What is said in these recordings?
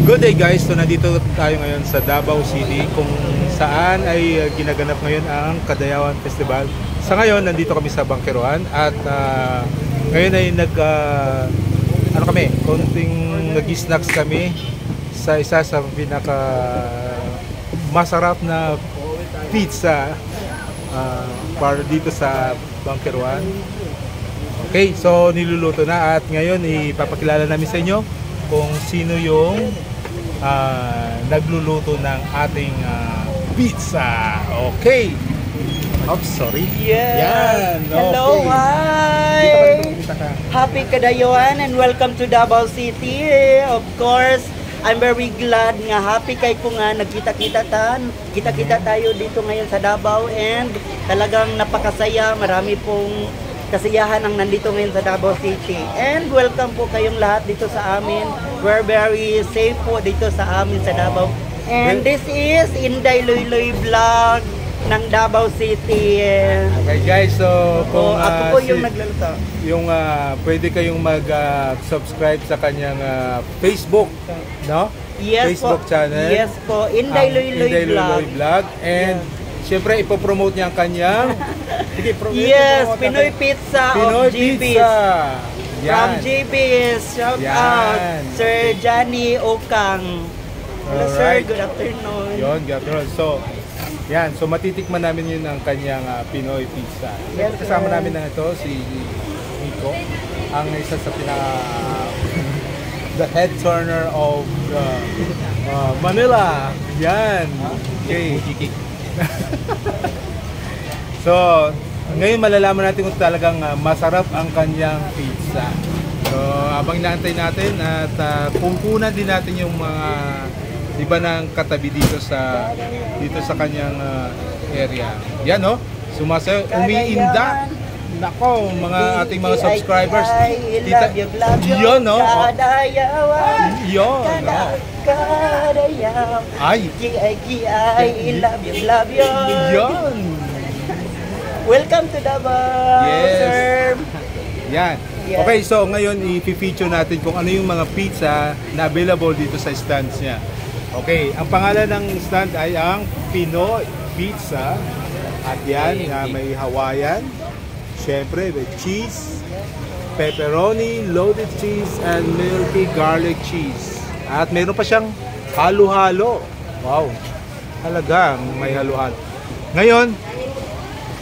Good day guys, so nandito tayo ngayon sa Davao City kung saan ay ginaganap ngayon ang Kadayawan Festival. Sa ngayon, nandito kami sa Bangkeroan at ngayon ay konting nag-snacks kami sa isa sa pinaka masarap na pizza para dito sa Bangkeroan. Okay, so niluluto na at ngayon ipapakilala namin sa inyo kung sino yung nagluluto ng ating pizza. Okay. Oops, sorry. Yeah. Yan. Hello, okay. hi. Happy Kadayawan and welcome to Davao City. Of course, I'm very glad nga happy kay ko nga nagkita-kita tayo dito ngayon sa Davao and talagang napakasaya. Marami pong kasiyahan ang nandito ngayon sa Davao City. And welcome po kayong lahat dito sa amin. We're very safe po dito sa amin sa Davao. And this is Inday Loyloy Vlog ng Davao City. Okay guys, so kung ako po yung nagluluto. Yung pwede kayong mag-subscribe sa kanyang Facebook, no? Yes Facebook po. channel. Yes po, Inday Loyloy Vlog. And siyempre ipopromote niya ang kanyang yes, Pinoy Pizza of GB's. From GB's. Shout out Sir Johnny Okang. Hello sir, good afternoon. Good afternoon. So, yan. So, matitikman namin yun ang kanyang Pinoy Pizza. Yes, kasama namin na ito, si Nico. Ang isa sa the head turner of Manila. Yan. Okay. So, ngayon malalaman natin kung talagang masarap ang kanyang pizza. So, habang inaantay natin at pumpunan din natin yung mga iba ng katabi dito sa kanyang area. Yan, no? Sumasayo, umiinda. Nako, ating mga subscribers. Yun, no? Yun, no? Ay. Love you. Yun. Welcome to Davao, yes. sir. Yan. Yes. Okay, so ngayon i-feature natin kung ano yung mga pizza na available dito sa stands niya. Okay, ang pangalan ng stand ay ang Pinoy Pizza. At yan, may Hawaiian, syempre may cheese, pepperoni, loaded cheese, and milky garlic cheese. At meron pa siyang halo-halo. Wow, talagang may halo-halo. Ngayon,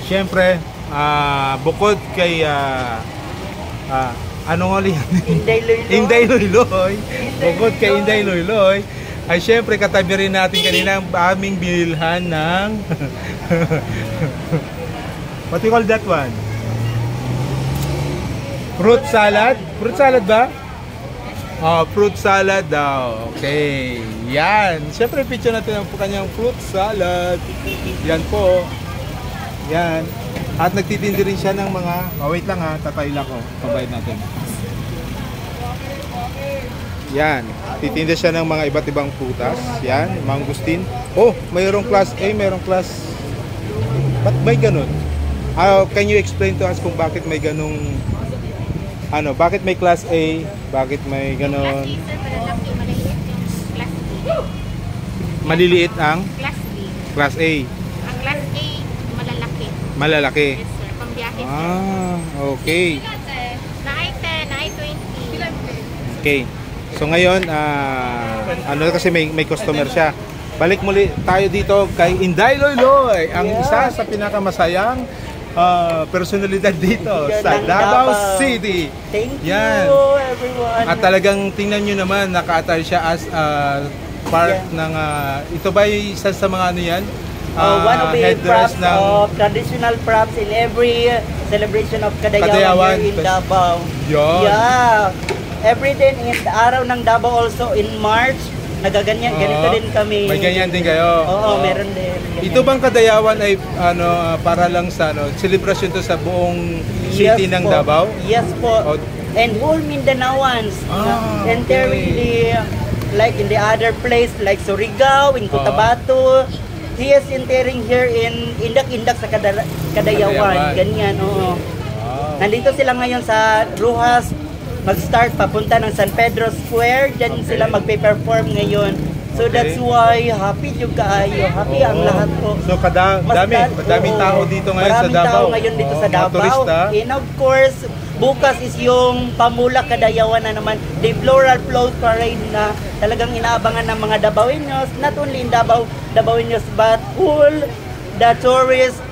syempre, bukod kay Inday Loyloy. Bukod kay Inday Loyloy, ay syempre katabi rin natin kanina ang aming binilhan ng what do you call that one? Fruit salad? Fruit salad ba? Fruit salad daw. Okay. Yan. Syempre picture natin ang kanyang fruit salad. Yan po. Yan. At nagtitindi rin siya ng mga wait lang tatay lang ko. Pabayad natin. Yan. Titinda siya ng mga iba't ibang prutas. Yan, mangustin. Oh, mayroong class A, mayroong class. Ba't may ganun? Can you explain to us kung bakit may ganung bakit may class A, bakit may ganun? Maliliit ang Class B. Class A. Ang class A, malalaki. Malalaki. Yes, sir. Pambiyahe. Okay. Na-I 10, na-I 20. Okay. So ngayon, kasi may customer siya. Balik muli tayo dito kay Inday Loyloy, ang isa sa pinakamasayang personalidad dito sa Davao City. Thank you, everyone. At talagang tingnan nyo naman, naka-attire siya as part ng, ito ba isa sa mga ano yan? One of the props of traditional props in every celebration of Kadayawan here in Davao. Yeah. Every day in araw ng Davao also in March, nagaganyan, ganito din kami. May ganyan din kayo? Oo, meron din. Ganyan. Ito bang Kadayawan ay para lang sa celebration to sa buong city ng Davao? Yes po. And whole Mindanaoans. Entirely like in the other place like Surigao, in Cotabato. He is entering here in Indak-Indak sa Kadayawan. Ganyan, oo. Nandito sila ngayon sa Rojas mag-start papunta ng San Pedro Square. Diyan sila magpe-perform ngayon. So that's why happy yung kaayo. Happy ang lahat po. So madaming tao dito ngayon sa Davao. Maraming tao ngayon dito sa mga Davao. turista. And of course, bukas is yung Pamula Kadayawan na naman, the Floral Float Parade na talagang inaabangan ng mga Davaoenos, not only in Davaoenos, but all the tourists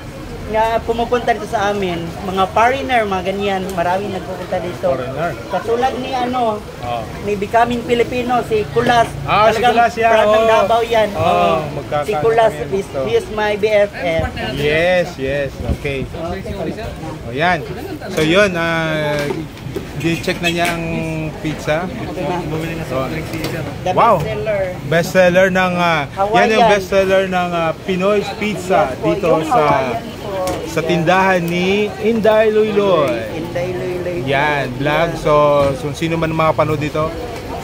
na pumupunta dito sa amin. Mga foreigner, mga ganyan, maraming nagpupunta dito. Foreigner. Katulad ni Oh. ni Becoming Filipino, si Kulas. Si Kulas yan. Proud ng Davao yan. Si Kulas, he is my BFF. Yes. Okay. O yan. So yun, di-check na niya ang pizza. The Wow. bestseller. Bestseller ng yan yung Hawaiian. bestseller ng Pinoy Pizza dito Yung Hawaiian po. sa tindahan ni Inday Luyloy. Inday Luyloy. Yan, vlog. So sino man mga panood dito,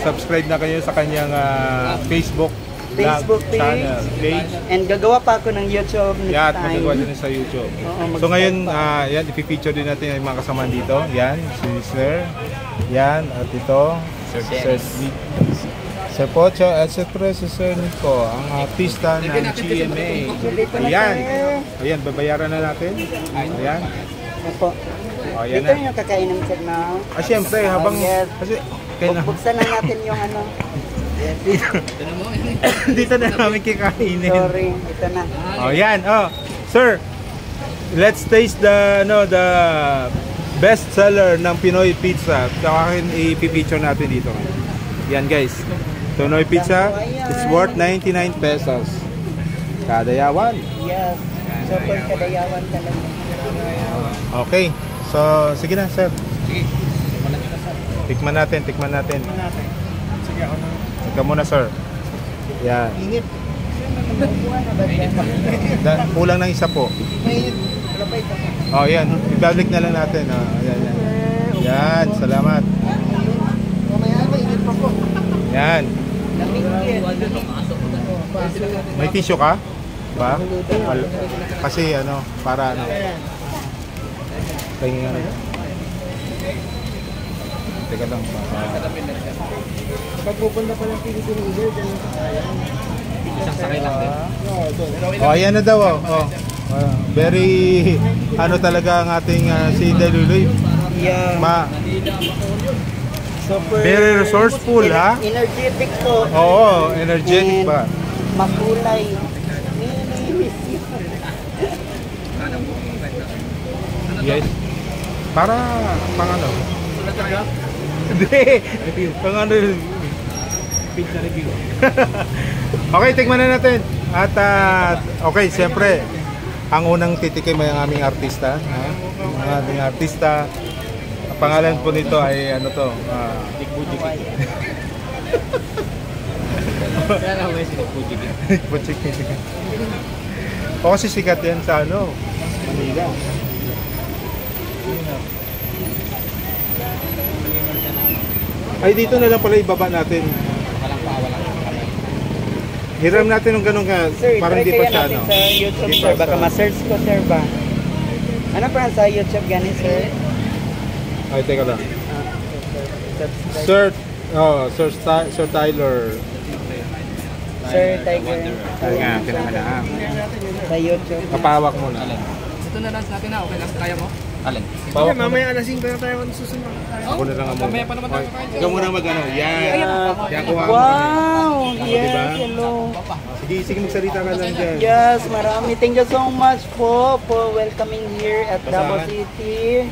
subscribe na kayo sa kanyang Facebook Facebook page. And gagawa pa ako ng YouTube next Yan, time. magagawa din sa YouTube. Oo, So ngayon, yan, ipipicture din natin yung mga kasama dito. Yan, si Sir. Yan, at ito, Sir Pocho at Siyempre si Sir Nico, ang artista ng GMA. Ayan. Ayan, babayaran na natin. Ayan. Opo. Ayan Dito na. yung kakainin sir na. Siyempre, habang... Yes. Kasi, kailangan... Buksan na natin yung ano. Yes. Dito na namin kikainin. Sorry, ito na. Yan. Sir, let's taste the best seller ng Pinoy Pizza. Akin ipipicture natin dito. Yan guys. Pinoy Pizza, it's worth 99 pesos. Kada yawan. Yes. Super kadayawan talaga. Okay. So, sige na, sir. Sige. Tikman natin. Sige ako na. Ikaw muna, sir. Yan. Init. Kulang ng isa po. Mainit. Wala pa ito. Yan. Ibalik na lang natin. Yan. Yan, salamat. Mamaya mainit pa po. Yan. May tissue ka? Ba? Kasi para tingin Teka lang. Pag pupunta pa ng Philippine Eagle, dyan yung sakayan. Isang sakay lang din. Ayan na daw. Very, talaga ang ating si Inday Luyloy. Yeah. Super Very resourceful, ha? Energetic po. Oo, energetic And pa. makulay. Yes. Para, Hindi. Pizza review. Okay, tingnan na natin. At, okay, siyempre, ang unang titikim ay ang aming artista. Ang aming artista. Ang pangalan po nito ay Tikbujik. Kaya na may sinikbujik. Butchik. O kasi sikat yan sa Manila. Ay, dito na lang pala ibaba natin. Walang kamay. Hiram natin ng ganun ka, Sir, parang try di pa kaya siya, natin sa YouTube, sir. Baka ma-search ko, sir, ba? Ano pa sa YouTube ganin, sir? Ay, teka lang. Subscribe. Sir Tyler. Sir Tiger. Pinangalaan. Sa YouTube. Kapawak mo na. Ito na lang natin na. Okay lang. Kaya mo? Alin? Pawak mo. Mamaya alas 5 na tayo susunod. Ako na lang ang muna. Mamaya pa naman tayo kakain. Ikaw muna mag-ano. Yan. Yan, kuha mo. Wow! Yes, diba? hello. Sige, magsalita ka lang dyan. Yes, marami. Thank you so much po for welcoming here at Davao Basahan. City.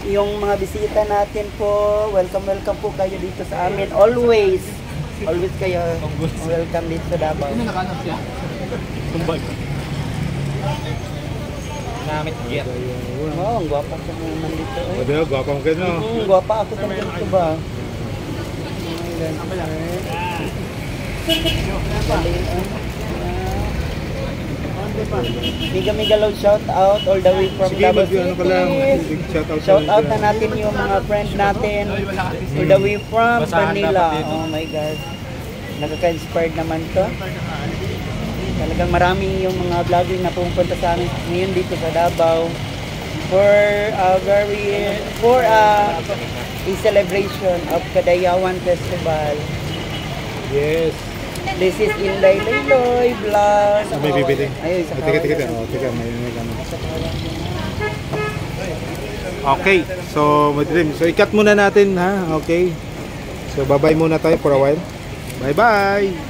Yung mga bisita natin po, welcome po kayo dito sa amin. Always kayo welcome dito sa Davao. Ano nakanap siya? Tumbag. Namit gear. Wow, ang gwapa ko naman dito. O, diba? Gwapa mo kayo, no? Gwapa ako sa dito ba? Mega loud shout out all the way from Sige, Davao mag-ano ka lang. City. Shout out na natin yung mga friend natin all the way from Manila. Oh my God. Nakaka-inspired naman to. Talagang marami yung mga vlogger na pumunta sa amin ngayon dito sa Davao for a a celebration of Kadayawan Festival. Yes. This is Inday Layloy Vlog. May bibili. Ayun, sa Teka. Oh, teka, may ano. Okay, so madilim. So ikat muna natin ha. Okay. So bye-bye muna tayo for a while. Bye-bye.